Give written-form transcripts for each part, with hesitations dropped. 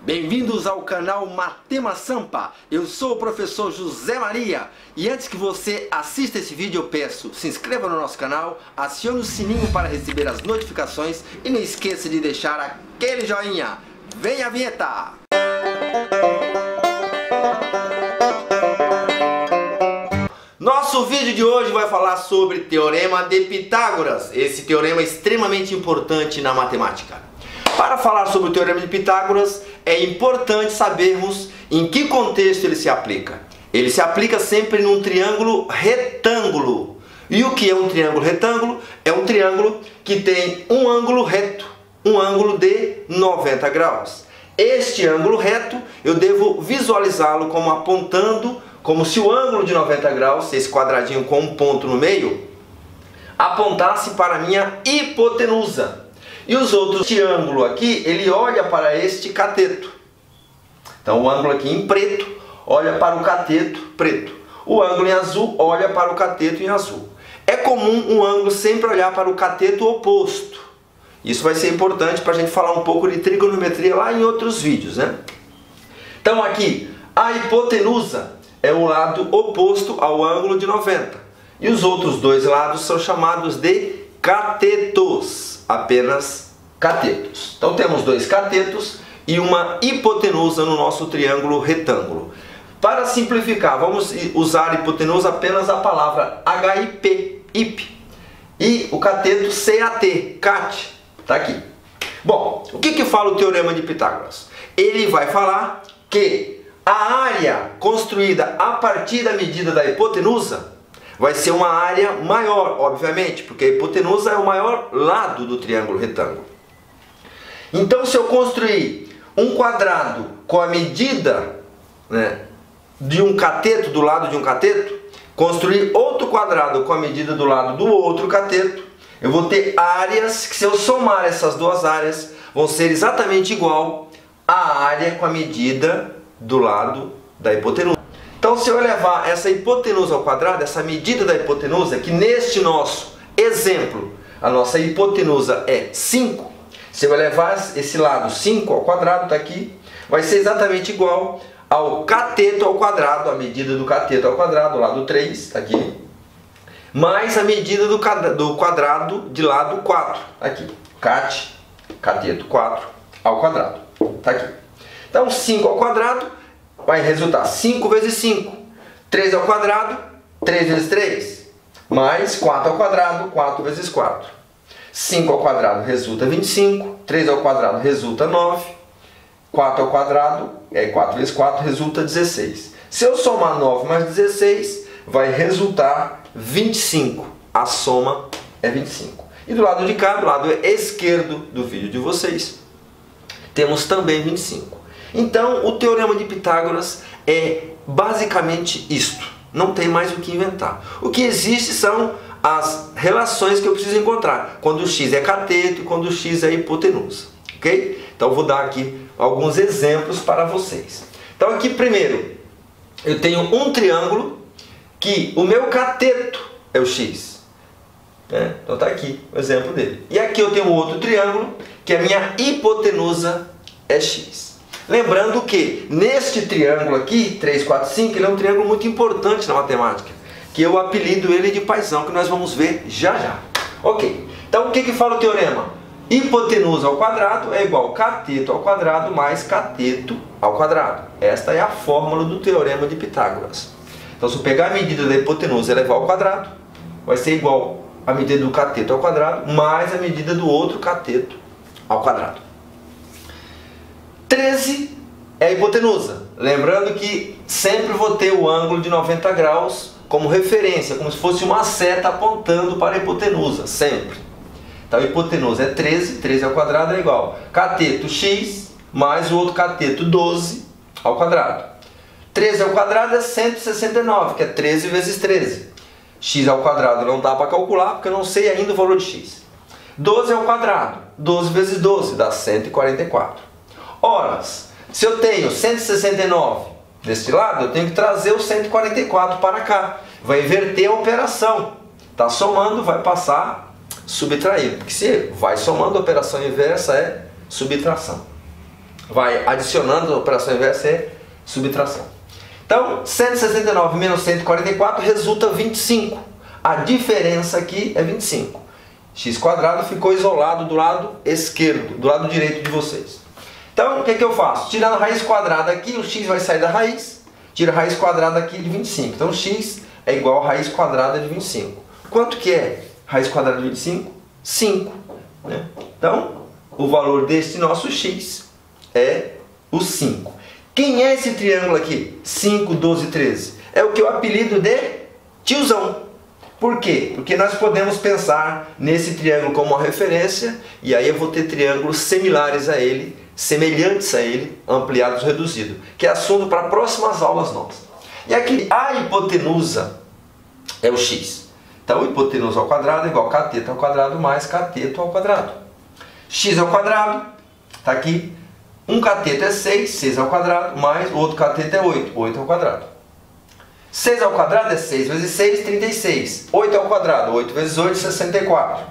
Bem-vindos ao canal Matema Sampa. Eu sou o professor José Maria e antes que você assista esse vídeo eu peço, se inscreva no nosso canal, acione o sininho para receber as notificações e não esqueça de deixar aquele joinha. Vem a vinheta! Nosso vídeo de hoje vai falar sobre Teorema de Pitágoras. Esse teorema é extremamente importante na matemática. Para falar sobre o Teorema de Pitágoras, é importante sabermos em que contexto ele se aplica. Ele se aplica sempre num triângulo retângulo. E o que é um triângulo retângulo? É um triângulo que tem um ângulo reto, um ângulo de 90 graus. Este ângulo reto, eu devo visualizá-lo como apontando, como se o ângulo de 90 graus, esse quadradinho com um ponto no meio, apontasse para a minha hipotenusa. E os outros, este ângulo aqui, ele olha para este cateto. Então o ângulo aqui em preto olha para o cateto preto. O ângulo em azul olha para o cateto em azul. É comum um ângulo sempre olhar para o cateto oposto. Isso vai ser importante para a gente falar um pouco de trigonometria lá em outros vídeos, né? Então aqui, a hipotenusa é o lado oposto ao ângulo de 90. E os outros dois lados são chamados de catetos. Apenas catetos. Então temos dois catetos e uma hipotenusa no nosso triângulo retângulo. Para simplificar, vamos usar hipotenusa apenas a palavra HIP, IP. E o cateto CAT, CAT, está aqui. Bom, o que fala o Teorema de Pitágoras? Ele vai falar que a área construída a partir da medida da hipotenusa vai ser uma área maior, obviamente, porque a hipotenusa é o maior lado do triângulo retângulo. Então, se eu construir um quadrado com a medida, de um cateto, do lado de um cateto, construir outro quadrado com a medida do lado do outro cateto, eu vou ter áreas que, se eu somar essas duas áreas, vão ser exatamente igual à área com a medida do lado da hipotenusa. Então, se eu elevar essa hipotenusa ao quadrado, essa medida da hipotenusa, que neste nosso exemplo, a nossa hipotenusa é 5, se eu elevar esse lado 5 ao quadrado, está aqui, vai ser exatamente igual ao cateto ao quadrado, a medida do cateto ao quadrado, lado 3, está aqui, mais a medida do quadrado de lado 4, aqui, cateto 4 ao quadrado, está aqui. Então, 5 ao quadrado vai resultar 5 vezes 5, 3 ao quadrado, 3 vezes 3, mais 4 ao quadrado, 4 vezes 4. 5 ao quadrado resulta 25, 3 ao quadrado resulta 9, 4 ao quadrado, 4 vezes 4 resulta 16. Se eu somar 9 mais 16, vai resultar 25. A soma é 25. E do lado de cá, do lado esquerdo do vídeo de vocês, temos também 25. Então, o Teorema de Pitágoras é basicamente isto. Não tem mais o que inventar. O que existe são as relações que eu preciso encontrar. Quando o x é cateto e quando o x é hipotenusa. Ok? Então, eu vou dar aqui alguns exemplos para vocês. Então, aqui primeiro, eu tenho um triângulo que o meu cateto é o x. Então, está aqui o exemplo dele. E aqui eu tenho outro triângulo que a minha hipotenusa é x. Lembrando que neste triângulo aqui, 3, 4, 5, ele é um triângulo muito importante na matemática, que eu apelido ele de paizão, que nós vamos ver já já. Ok, então o que fala o teorema? Hipotenusa ao quadrado é igual a cateto ao quadrado mais cateto ao quadrado. Esta é a fórmula do Teorema de Pitágoras. Então, se eu pegar a medida da hipotenusa e levar ao quadrado, vai ser igual a medida do cateto ao quadrado mais a medida do outro cateto ao quadrado. 13 é a hipotenusa. Lembrando que sempre vou ter o ângulo de 90 graus como referência, como se fosse uma seta apontando para a hipotenusa, sempre. Então a hipotenusa é 13, 13 ao quadrado é igual a cateto x mais o outro cateto 12 ao quadrado. 13 ao quadrado é 169, que é 13 vezes 13. X ao quadrado não dá para calcular, porque eu não sei ainda o valor de x. 12 ao quadrado, 12 vezes 12 dá 144. Ora, se eu tenho 169 deste lado, eu tenho que trazer o 144 para cá. Vai inverter a operação. Está somando, vai passar subtraindo. Porque se vai somando, a operação inversa é subtração. vai adicionando, a operação inversa é subtração. Então, 169 menos 144 resulta 25. A diferença aqui é 25. X quadrado ficou isolado do lado esquerdo, do lado direito de vocês. Então, o que eu faço? Tirando a raiz quadrada aqui, o x vai sair da raiz. Tira a raiz quadrada aqui de 25. Então, x é igual a raiz quadrada de 25. Quanto que é raiz quadrada de 25? 5. Né? Então, o valor desse nosso x é o 5. Quem é esse triângulo aqui? 5, 12, 13. É o que eu apelido de tiozão. Por quê? Porque nós podemos pensar nesse triângulo como uma referência e aí eu vou ter triângulos similares a ele, semelhantes a ele, ampliados, reduzidos, que é assunto para próximas aulas nossas. E aqui a hipotenusa é o x. Então, hipotenusa ao quadrado é igual a cateto ao quadrado mais cateto ao quadrado. X ao quadrado, está aqui. Um cateto é 6, 6 ao quadrado, mais o outro cateto é 8, 8 ao quadrado. 6 ao quadrado é 6 vezes 6, 36. 8 ao quadrado, 8 vezes 8, 64.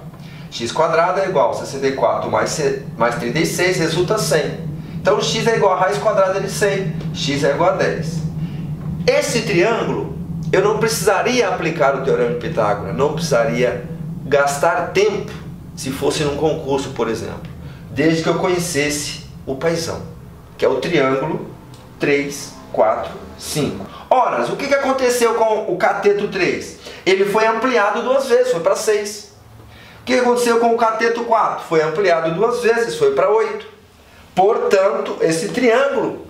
X quadrado é igual a 64 mais 36, resulta 100. Então, x é igual a raiz quadrada de 100. X é igual a 10. Esse triângulo, eu não precisaria aplicar o teorema de Pitágoras, não precisaria gastar tempo se fosse num concurso, por exemplo, desde que eu conhecesse o paizão, que é o triângulo 3, 4, 5. Ora, o que aconteceu com o cateto 3? Ele foi ampliado 2 vezes, foi para 6. O que aconteceu com o cateto 4? Foi ampliado 2 vezes, foi para 8. Portanto, esse triângulo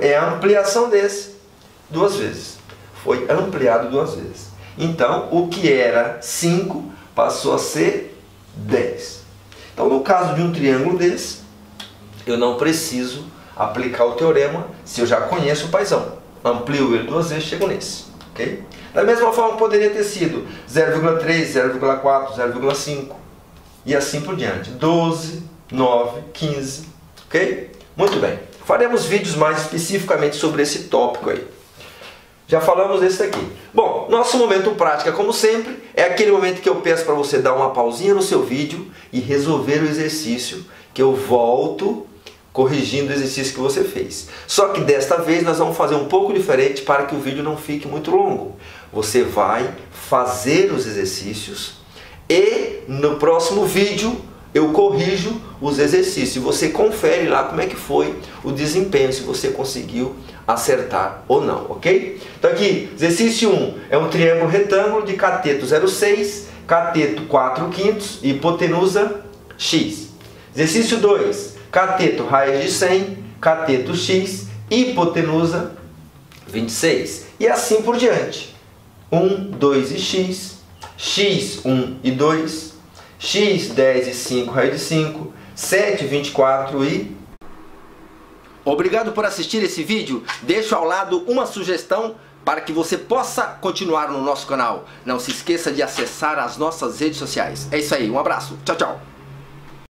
é a ampliação desse 2 vezes. Foi ampliado 2 vezes. Então, o que era 5 passou a ser 10. Então, no caso de um triângulo desse, eu não preciso aplicar o teorema se eu já conheço o paizão. Amplio ele 2 vezes, chego nesse. Okay? Da mesma forma, poderia ter sido 0,3, 0,4, 0,5 e assim por diante. 12, 9, 15. Ok? Muito bem. Faremos vídeos mais especificamente sobre esse tópico aí. Já falamos desse daqui. Bom, nosso momento prática, como sempre, é aquele momento que eu peço para você dar uma pausinha no seu vídeo e resolver o exercício, que eu volto corrigindo o exercício que você fez. Só que desta vez nós vamos fazer um pouco diferente para que o vídeo não fique muito longo. Você vai fazer os exercícios e no próximo vídeo eu corrijo os exercícios. Você confere lá como é que foi o desempenho, se você conseguiu acertar ou não, ok? Então aqui, exercício 1 é um triângulo retângulo de cateto 0,6, cateto 4/5 e hipotenusa x. Exercício 2, cateto raiz de 100, cateto x, hipotenusa 26. E assim por diante. 1, 2 e x, x, 1 e 2, x, 10 e 5, raiz de 5, 7, 24 e... Obrigado por assistir esse vídeo. Deixo ao lado uma sugestão para que você possa continuar no nosso canal. Não se esqueça de acessar as nossas redes sociais. É isso aí, um abraço. Tchau, tchau.